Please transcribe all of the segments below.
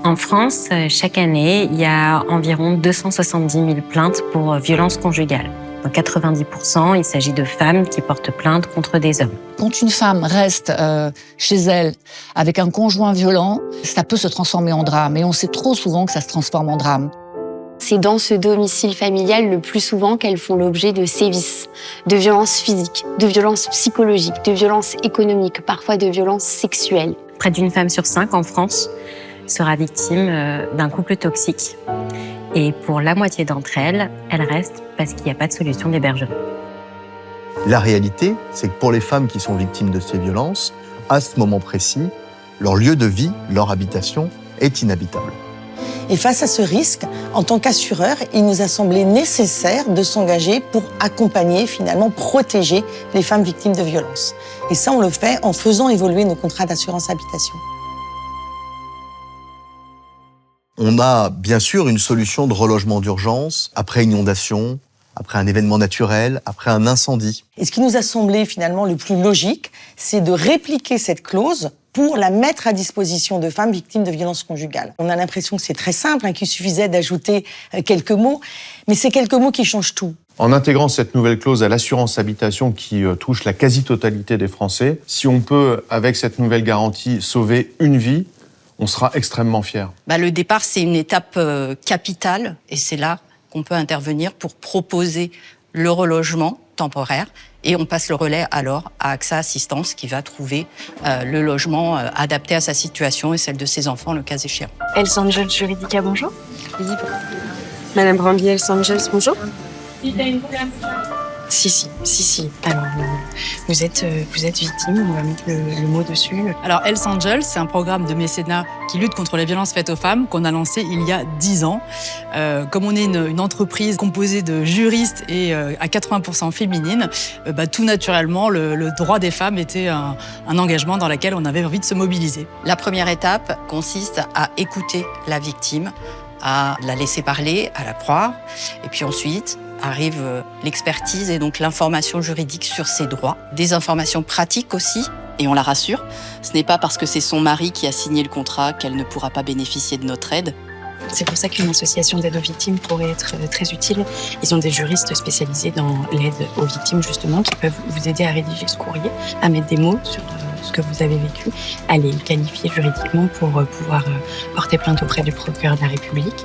En France, chaque année, il y a environ 270 000 plaintes pour violences conjugales. Dans 90%, il s'agit de femmes qui portent plainte contre des hommes. Quand une femme reste chez elle avec un conjoint violent, ça peut se transformer en drame. Et on sait trop souvent que ça se transforme en drame. C'est dans ce domicile familial le plus souvent qu'elles font l'objet de sévices, de violences physiques, de violences psychologiques, de violences économiques, parfois de violences sexuelles. Près d'une femme sur 5 en France sera victime d'un couple toxique. Et pour la moitié d'entre elles, elles restent parce qu'il n'y a pas de solution d'hébergement. La réalité, c'est que pour les femmes qui sont victimes de ces violences, à ce moment précis, leur lieu de vie, leur habitation est inhabitable. Et face à ce risque, en tant qu'assureur, il nous a semblé nécessaire de s'engager pour accompagner, finalement, protéger les femmes victimes de violences. Et ça, on le fait en faisant évoluer nos contrats d'assurance habitation. On a bien sûr une solution de relogement d'urgence après inondation, après un événement naturel, après un incendie. Et ce qui nous a semblé finalement le plus logique, c'est de répliquer cette clause pour la mettre à disposition de femmes victimes de violences conjugales. On a l'impression que c'est très simple, qu'il suffisait d'ajouter quelques mots, mais c'est quelques mots qui changent tout. En intégrant cette nouvelle clause à l'assurance habitation qui touche la quasi-totalité des Français, si on peut, avec cette nouvelle garantie, sauver une vie, on sera extrêmement fiers. Le départ, c'est une étape capitale et c'est là qu'on peut intervenir pour proposer le relogement temporaire et on passe le relais alors à AXA Assistance qui va trouver le logement adapté à sa situation et celle de ses enfants, le cas échéant. Hells Angels Juridica, bonjour. Oui. Madame Bramby, Hells Angels, bonjour. Si. Alors, vous êtes victime, on va mettre le mot dessus. Alors, Hells Angels, c'est un programme de mécénat qui lutte contre les violences faites aux femmes qu'on a lancé il y a 10 ans. Comme on est une entreprise composée de juristes et à 80% féminine, tout naturellement, le droit des femmes était un engagement dans lequel on avait envie de se mobiliser. La première étape consiste à écouter la victime, à la laisser parler, à la croire, et puis ensuite arrive l'expertise et donc l'information juridique sur ses droits. Des informations pratiques aussi, et on la rassure. Ce n'est pas parce que c'est son mari qui a signé le contrat qu'elle ne pourra pas bénéficier de notre aide. C'est pour ça qu'une association d'aide aux victimes pourrait être très utile. Ils ont des juristes spécialisés dans l'aide aux victimes, justement, qui peuvent vous aider à rédiger ce courrier, à mettre des mots sur ce que vous avez vécu, à les qualifier juridiquement pour pouvoir porter plainte auprès du procureur de la République.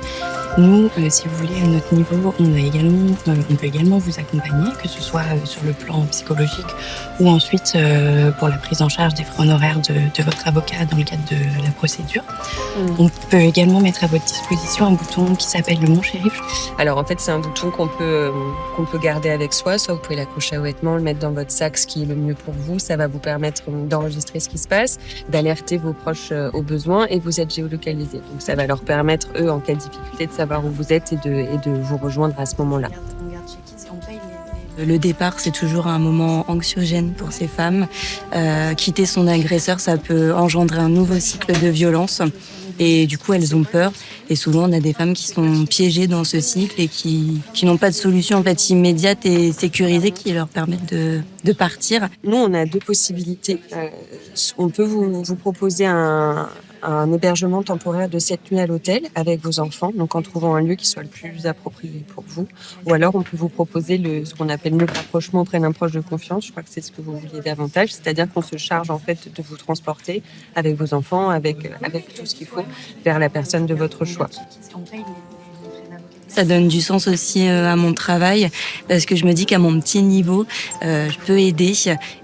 Nous, si vous voulez, à notre niveau, on peut également vous accompagner, que ce soit sur le plan psychologique ou ensuite pour la prise en charge des frais honoraires de votre avocat dans le cadre de la procédure. On peut également mettre à votre disposition un bouton qui s'appelle le Mon Shérif. Alors en fait, c'est un bouton qu'on peut garder avec soi, soit vous pouvez l'accrocher à vêtements, le mettre dans votre sac, ce qui est le mieux pour vous. Ça va vous permettre d'enregistrer ce qui se passe, d'alerter vos proches au besoin et vous êtes géolocalisé. Donc ça va leur permettre, eux, en cas de difficulté, de savoir où vous êtes et de vous rejoindre à ce moment-là. Le départ, c'est toujours un moment anxiogène pour ces femmes. Quitter son agresseur, ça peut engendrer un nouveau cycle de violence. Et du coup, elles ont peur. Et souvent, on a des femmes qui sont piégées dans ce cycle et qui n'ont pas de solution en fait, immédiate et sécurisée qui leur permettent de partir. Nous, on a deux possibilités. On peut vous proposer un hébergement temporaire de 7 nuits à l'hôtel avec vos enfants, donc en trouvant un lieu qui soit le plus approprié pour vous. Ou alors, on peut vous proposer ce qu'on appelle le rapprochement auprès d'un proche de confiance. Je crois que c'est ce que vous vouliez davantage, c'est-à-dire qu'on se charge en fait de vous transporter avec vos enfants, avec tout ce qu'il faut vers la personne de votre choix. Ça donne du sens aussi à mon travail parce que je me dis qu'à mon petit niveau, je peux aider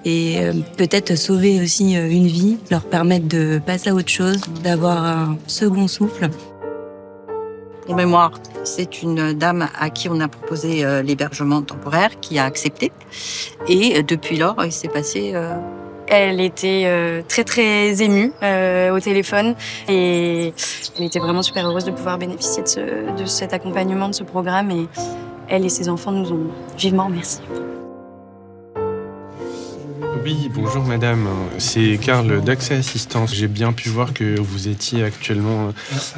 et peut-être sauver aussi une vie, leur permettre de passer à autre chose, d'avoir un second souffle. Pour mémoire, c'est une dame à qui on a proposé l'hébergement temporaire qui a accepté et depuis lors, il s'est passé... Elle était très très émue au téléphone et elle était vraiment super heureuse de pouvoir bénéficier de cet accompagnement, de ce programme et elle et ses enfants nous ont vivement remerciés. Oui, bonjour madame, c'est Karl d'AXA Assistance. J'ai bien pu voir que vous étiez actuellement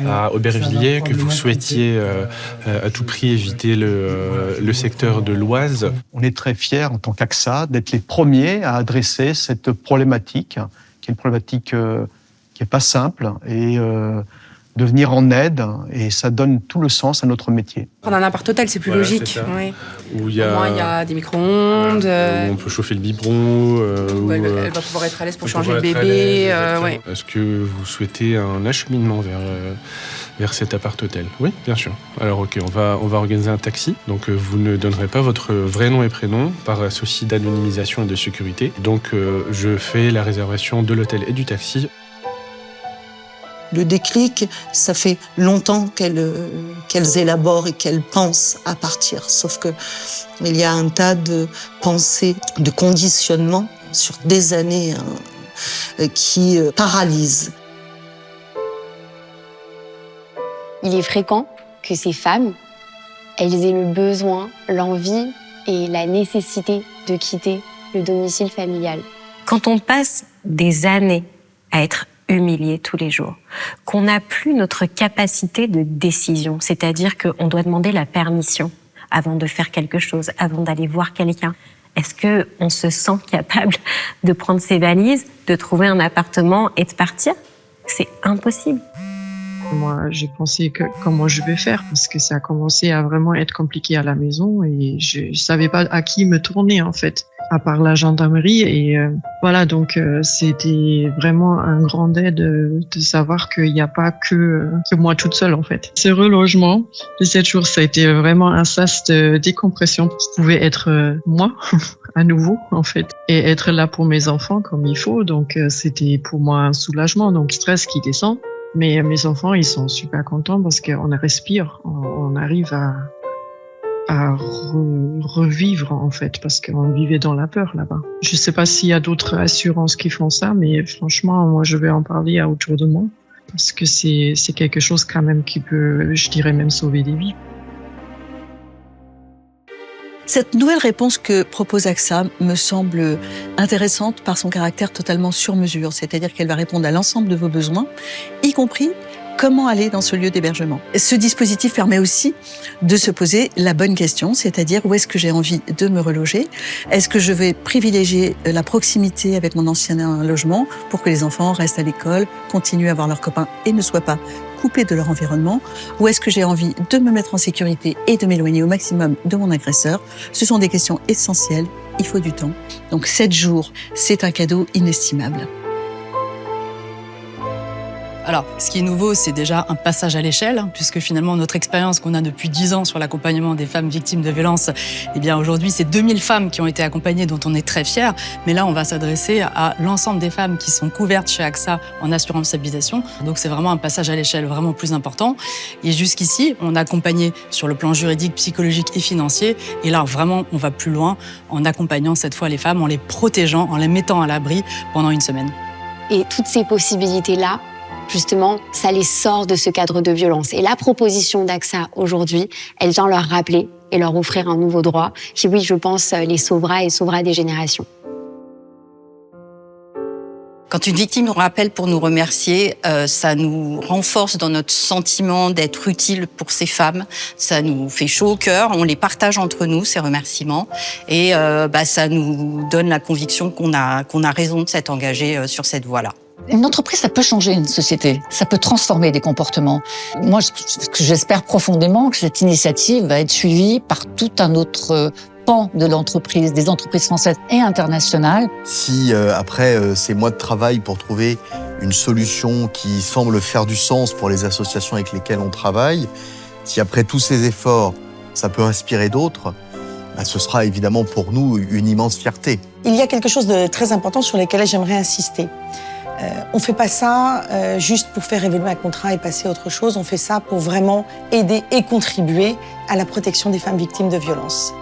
à Aubervilliers, que vous souhaitiez à tout prix éviter le secteur de l'Oise. On est très fiers en tant qu'AXA d'être les premiers à adresser cette problématique, qui est une problématique qui n'est pas simple et de venir en aide et ça donne tout le sens à notre métier. Prendre un appart hôtel, c'est plus Voilà, logique. c'est ça. Oui. Où il Au moins, il y a des micro-ondes. où on peut chauffer le biberon. Où elle va pouvoir être à l'aise pour changer le bébé. Ouais. Est-ce que vous souhaitez un acheminement vers cet appart-hôtel? Oui, bien sûr. Alors ok, on va organiser un taxi. Donc vous ne donnerez pas votre vrai nom et prénom par souci d'anonymisation et de sécurité. Donc je fais la réservation de l'hôtel et du taxi. Le déclic, ça fait longtemps qu'elles élaborent et qu'elles pensent à partir. Sauf que il y a un tas de pensées, de conditionnements sur des années qui paralysent. Il est fréquent que ces femmes, elles aient le besoin, l'envie et la nécessité de quitter le domicile familial. Quand on passe des années à être humilié tous les jours, qu'on n'a plus notre capacité de décision, c'est-à-dire qu'on doit demander la permission avant de faire quelque chose, avant d'aller voir quelqu'un. Est-ce qu'on se sent capable de prendre ses valises, de trouver un appartement et de partir? C'est impossible. Moi, j'ai pensé comment je vais faire parce que ça a commencé à vraiment être compliqué à la maison et je savais pas à qui me tourner en fait, à part la gendarmerie et voilà, donc c'était vraiment un grand aide de savoir qu'il n'y a pas que moi toute seule en fait. Ce relogement de 7 jours, ça a été vraiment un sas de décompression. Je pouvais être moi à nouveau en fait et être là pour mes enfants comme il faut, donc c'était pour moi un soulagement, donc stress qui descend. Mais mes enfants, ils sont super contents parce qu'on respire, on arrive à revivre en fait, parce qu'on vivait dans la peur là-bas. Je sais pas s'il y a d'autres assurances qui font ça, mais franchement, moi je vais en parler autour de moi parce que c'est quelque chose quand même qui peut, je dirais même sauver des vies. Cette nouvelle réponse que propose AXA me semble intéressante par son caractère totalement sur mesure, c'est-à-dire qu'elle va répondre à l'ensemble de vos besoins, y compris comment aller dans ce lieu d'hébergement. Ce dispositif permet aussi de se poser la bonne question, c'est-à-dire où est-ce que j'ai envie de me reloger? Est-ce que je vais privilégier la proximité avec mon ancien logement pour que les enfants restent à l'école, continuent à voir leurs copains et ne soient pas coupés de leur environnement? Ou est-ce que j'ai envie de me mettre en sécurité et de m'éloigner au maximum de mon agresseur? Ce sont des questions essentielles, il faut du temps. Donc 7 jours, c'est un cadeau inestimable. Alors, ce qui est nouveau, c'est déjà un passage à l'échelle, puisque finalement, notre expérience qu'on a depuis 10 ans sur l'accompagnement des femmes victimes de violences, eh bien, aujourd'hui, c'est 2000 femmes qui ont été accompagnées, dont on est très fiers. Mais là, on va s'adresser à l'ensemble des femmes qui sont couvertes chez AXA en assurance habitation. Donc, c'est vraiment un passage à l'échelle vraiment plus important. Et jusqu'ici, on a accompagné sur le plan juridique, psychologique et financier. Et là, vraiment, on va plus loin en accompagnant cette fois les femmes, en les protégeant, en les mettant à l'abri pendant une semaine. Et toutes ces possibilités-là, justement, ça les sort de ce cadre de violence. Et la proposition d'AXA aujourd'hui, elle vient leur rappeler et leur offrir un nouveau droit qui, oui, je pense, les sauvera et sauvera des générations. Quand une victime nous rappelle pour nous remercier, ça nous renforce dans notre sentiment d'être utile pour ces femmes. Ça nous fait chaud au cœur, on les partage entre nous, ces remerciements. Et ça nous donne la conviction qu'on a raison de s'être engagé sur cette voie-là. Une entreprise, ça peut changer une société, ça peut transformer des comportements. Moi, j'espère profondément que cette initiative va être suivie par tout un autre pan de l'entreprise, des entreprises françaises et internationales. Si après ces mois de travail pour trouver une solution qui semble faire du sens pour les associations avec lesquelles on travaille, si après tous ces efforts, ça peut inspirer d'autres, ce sera évidemment pour nous une immense fierté. Il y a quelque chose de très important sur lequel j'aimerais insister. On ne fait pas ça juste pour faire évoluer un contrat et passer à autre chose. On fait ça pour vraiment aider et contribuer à la protection des femmes victimes de violences.